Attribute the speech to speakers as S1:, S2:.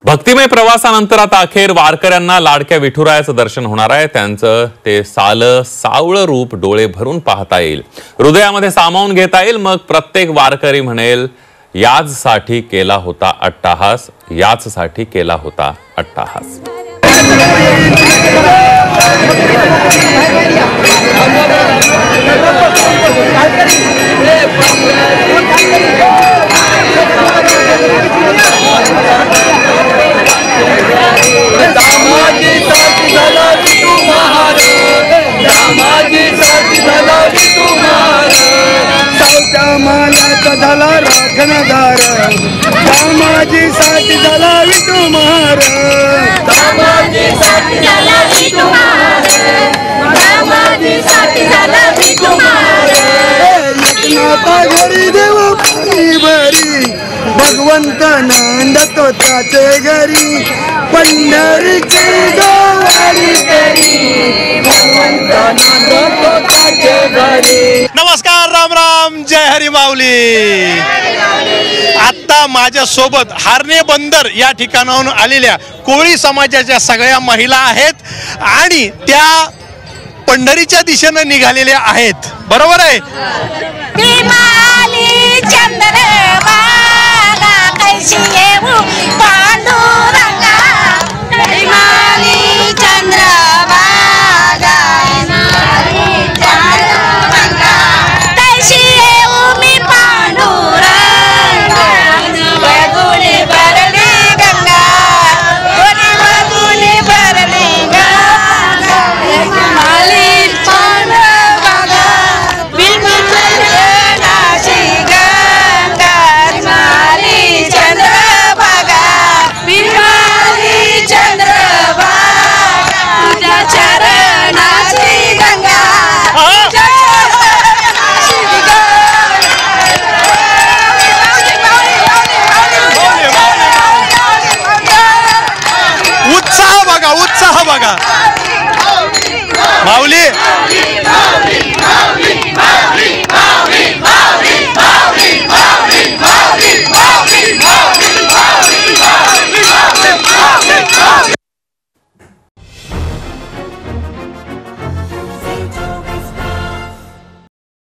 S1: भक्तिमय प्रवासानंतर आता अखेर वारकऱ्यांना लाडक्या विठुरायाचं दर्शन होणार आहे। त्यांचं ते सावळं रूप डोळे भरून पाहता येईल, हृदयामध्ये सामावून घेता येईल। मग प्रत्येक वारकरी म्हणेल, याचसाठी केला होता अट्टाहास, याचसाठी केला होता अट्टाहास।
S2: झाला राखणदार दामाजीसाठी झाला विठू महाराज,
S3: दामाजीसाठी झाला विठू महाराज, दामाजीसाठी झाला विठू महाराज।
S2: एकनाथा घरी देव पाणी भरी, भगवंत नांदतो त्याचे घरी, पंढरीची गवारी करी, भगवंत नांदतो त्याचे घरी।
S4: नमस्कार, राम राम, जय हरी माऊली। आता माझ्या सोबत हारणे बंदर या ठिकाणाहून आलेल्या कोळी समाजाच्या सगळ्या महिला आहेत आणि त्या पंढरीच्या दिशेने निघालेल्या आहेत, बरोबर आहे? उत्साह बघा माऊली,